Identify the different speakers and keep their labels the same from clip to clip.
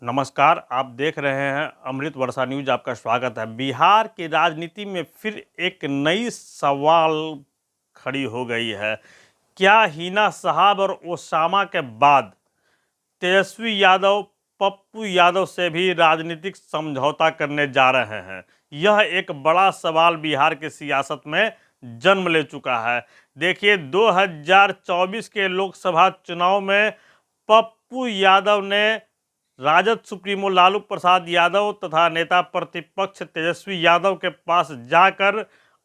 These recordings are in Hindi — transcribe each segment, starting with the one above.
Speaker 1: नमस्कार, आप देख रहे हैं अमृत वर्षा न्यूज। आपका स्वागत है। बिहार की राजनीति में फिर एक नई सवाल खड़ी हो गई है। क्या हिना साहब और ओसामा के बाद तेजस्वी यादव पप्पू यादव से भी राजनीतिक समझौता करने जा रहे हैं? यह एक बड़ा सवाल बिहार की सियासत में जन्म ले चुका है। देखिए, 2024 के लोकसभा चुनाव में पप्पू यादव ने राजद सुप्रीमो लालू प्रसाद यादव तथा नेता प्रतिपक्ष तेजस्वी यादव के पास जाकर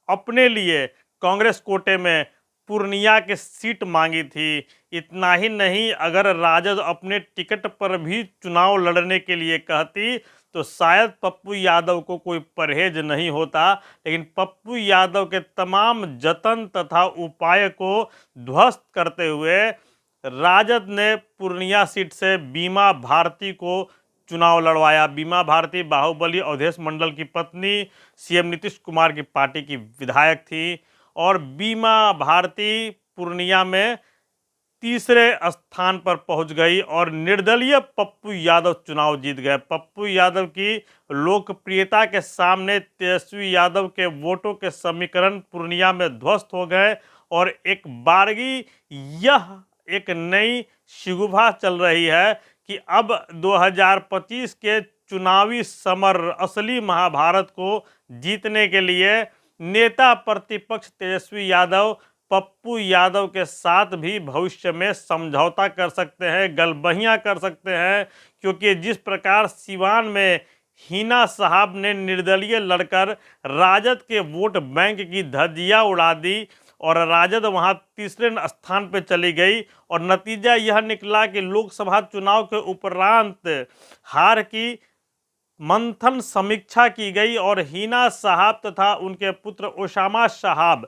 Speaker 1: अपने लिए कांग्रेस कोटे में पूर्णिया की सीट मांगी थी। इतना ही नहीं, अगर राजद अपने टिकट पर भी चुनाव लड़ने के लिए कहती तो शायद पप्पू यादव को कोई परहेज नहीं होता। लेकिन पप्पू यादव के तमाम जतन तथा उपाय को ध्वस्त करते हुए राजद ने पूर्णिया सीट से बीमा भारती को चुनाव लड़वाया। बीमा भारती बाहुबली अवधेश मंडल की पत्नी, सीएम नीतीश कुमार की पार्टी की विधायक थी और बीमा भारती पूर्णिया में तीसरे स्थान पर पहुंच गई और निर्दलीय पप्पू यादव चुनाव जीत गए। पप्पू यादव की लोकप्रियता के सामने तेजस्वी यादव के वोटों के समीकरण पूर्णिया में ध्वस्त हो गए और एक बारगी यह एक नई शिगुफा चल रही है कि अब 2025 के चुनावी समर, असली महाभारत को जीतने के लिए नेता प्रतिपक्ष तेजस्वी यादव पप्पू यादव के साथ भी भविष्य में समझौता कर सकते हैं, गलबहियां कर सकते हैं। क्योंकि जिस प्रकार सिवान में हिना साहब ने निर्दलीय लड़कर राजद के वोट बैंक की धज्जियां उड़ा दी और राजद वहां तीसरे स्थान पर चली गई और नतीजा यह निकला कि लोकसभा चुनाव के उपरांत हार की मंथन समीक्षा की गई और हिना साहब तथा उनके पुत्र ओसामा साहब,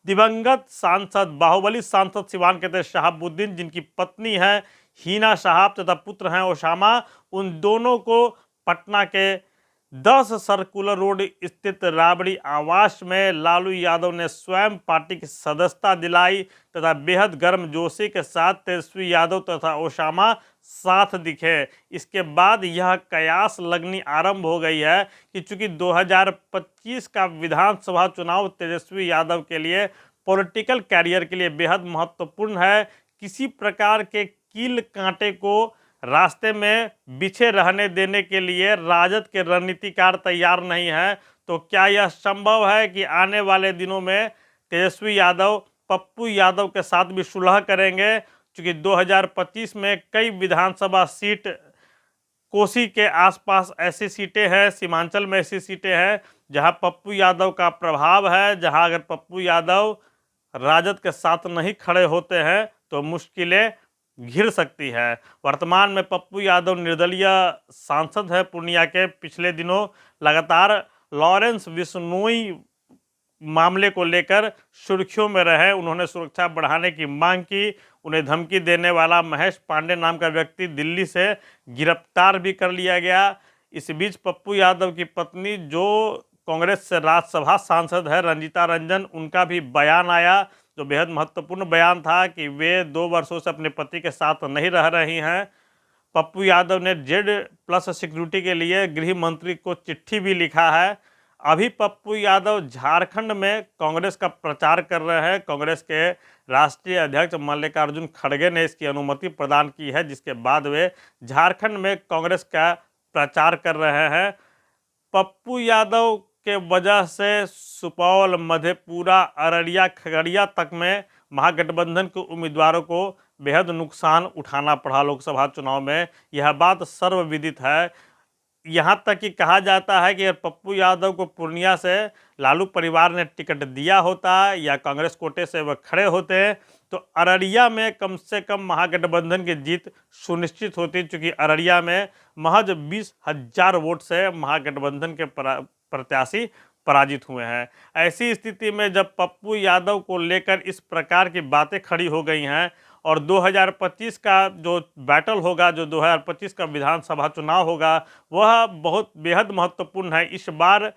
Speaker 1: दिवंगत सांसद, बाहुबली सांसद सिवान के थे शहाबुद्दीन, जिनकी पत्नी है हिना साहब तथा पुत्र हैं ओसामा, उन दोनों को पटना के 10 सर्कुलर रोड स्थित राबड़ी आवास में लालू यादव ने स्वयं पार्टी की सदस्यता दिलाई तथा बेहद गर्मजोशी के साथ तेजस्वी यादव तथा ओसामा साथ दिखे। इसके बाद यह कयास लगनी आरंभ हो गई है कि चूंकि 2025 का विधानसभा चुनाव तेजस्वी यादव के लिए पॉलिटिकल कैरियर के लिए बेहद महत्वपूर्ण है, किसी प्रकार के कील कांटे को रास्ते में बिछे रहने देने के लिए राजद के रणनीतिकार तैयार नहीं है। तो क्या यह संभव है कि आने वाले दिनों में तेजस्वी यादव पप्पू यादव के साथ भी सुलह करेंगे? क्योंकि 2025 में कई विधानसभा सीट, कोसी के आसपास ऐसी सीटें हैं, सीमांचल में ऐसी सीटें हैं जहां पप्पू यादव का प्रभाव है, जहां अगर पप्पू यादव राजद के साथ नहीं खड़े होते हैं तो मुश्किलें घिर सकती है। वर्तमान में पप्पू यादव निर्दलीय सांसद है पूर्णिया के। पिछले दिनों लगातार लॉरेंस बिश्नोई मामले को लेकर सुर्खियों में रहे। उन्होंने सुरक्षा बढ़ाने की मांग की। उन्हें धमकी देने वाला महेश पांडे नाम का व्यक्ति दिल्ली से गिरफ्तार भी कर लिया गया। इस बीच पप्पू यादव की पत्नी, जो कांग्रेस से राज्यसभा सांसद है, रंजीता रंजन, उनका भी बयान आया जो बेहद महत्वपूर्ण बयान था कि वे 2 वर्षों से अपने पति के साथ नहीं रह रही हैं। पप्पू यादव ने Z+ सिक्योरिटी के लिए गृह मंत्री को चिट्ठी भी लिखा है। अभी पप्पू यादव झारखंड में कांग्रेस का प्रचार कर रहे हैं। कांग्रेस के राष्ट्रीय अध्यक्ष मल्लिकार्जुन खड़गे ने इसकी अनुमति प्रदान की है, जिसके बाद वे झारखंड में कांग्रेस का प्रचार कर रहे हैं। पप्पू यादव के वजह से सुपौल, मधेपुरा, अररिया, खगड़िया तक में महागठबंधन के उम्मीदवारों को बेहद नुकसान उठाना पड़ा लोकसभा चुनाव में। यह बात सर्वविदित है। यहाँ तक कि कहा जाता है कि अगर पप्पू यादव को पूर्णिया से लालू परिवार ने टिकट दिया होता या कांग्रेस कोटे से वह खड़े होते तो अररिया में कम से कम महागठबंधन की जीत सुनिश्चित होती, क्योंकि अररिया में महज 20,000 वोट से महागठबंधन के प्रत्याशी पराजित हुए हैं। ऐसी स्थिति में जब पप्पू यादव को लेकर इस प्रकार की बातें खड़ी हो गई हैं और 2025 का जो बैटल होगा, जो 2025 का विधानसभा चुनाव होगा, वह बहुत बेहद महत्वपूर्ण है। इस बार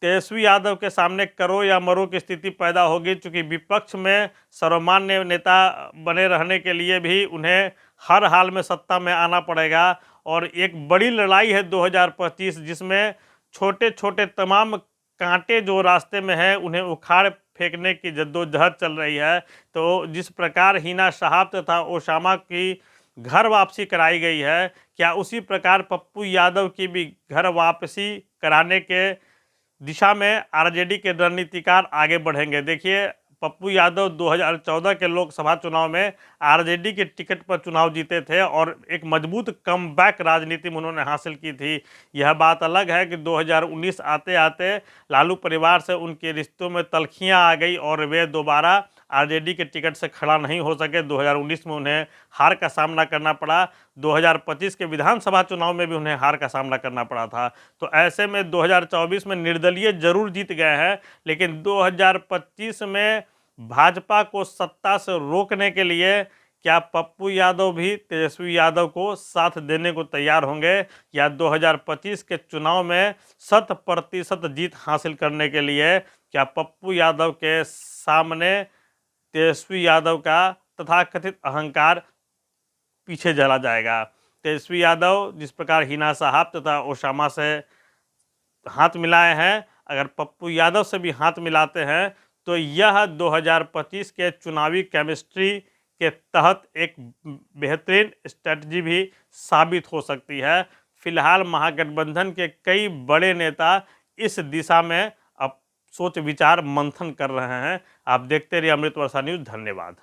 Speaker 1: तेजस्वी यादव के सामने करो या मरो की स्थिति पैदा होगी, चूँकि विपक्ष में सर्वमान्य नेता बने रहने के लिए भी उन्हें हर हाल में सत्ता में आना पड़ेगा। और एक बड़ी लड़ाई है 2025, जिसमें छोटे छोटे तमाम कांटे जो रास्ते में हैं उन्हें उखाड़ फेंकने की जद्दोजहद चल रही है। तो जिस प्रकार हिना शहाब तथा ओसामा की घर वापसी कराई गई है, क्या उसी प्रकार पप्पू यादव की भी घर वापसी कराने के दिशा में आरजेडी के रणनीतिकार आगे बढ़ेंगे? देखिए, पप्पू यादव 2014 के लोकसभा चुनाव में आरजेडी के टिकट पर चुनाव जीते थे और एक मजबूत कमबैक राजनीति में उन्होंने हासिल की थी। यह बात अलग है कि 2019 आते आते लालू परिवार से उनके रिश्तों में तल्खियां आ गई और वे दोबारा आरजेडी के टिकट से खड़ा नहीं हो सके। 2019 में उन्हें हार का सामना करना पड़ा। 2025 के विधानसभा चुनाव में भी उन्हें हार का सामना करना पड़ा था। तो ऐसे में 2024 में निर्दलीय जरूर जीत गए हैं, लेकिन 2025 में भाजपा को सत्ता से रोकने के लिए क्या पप्पू यादव भी तेजस्वी यादव को साथ देने को तैयार होंगे, या 2025 के चुनाव में 100% जीत हासिल करने के लिए क्या पप्पू यादव के सामने तेजस्वी यादव का तथाकथित अहंकार पीछे चला जाएगा? तेजस्वी यादव जिस प्रकार हिना साहब तथा ओसामा से हाथ मिलाए हैं, अगर पप्पू यादव से भी हाथ मिलाते हैं तो यह 2025 के चुनावी केमिस्ट्री के तहत एक बेहतरीन स्ट्रेटजी भी साबित हो सकती है। फिलहाल महागठबंधन के कई बड़े नेता इस दिशा में अब सोच विचार मंथन कर रहे हैं। आप देखते रहिए अमृत वर्षा न्यूज़। धन्यवाद।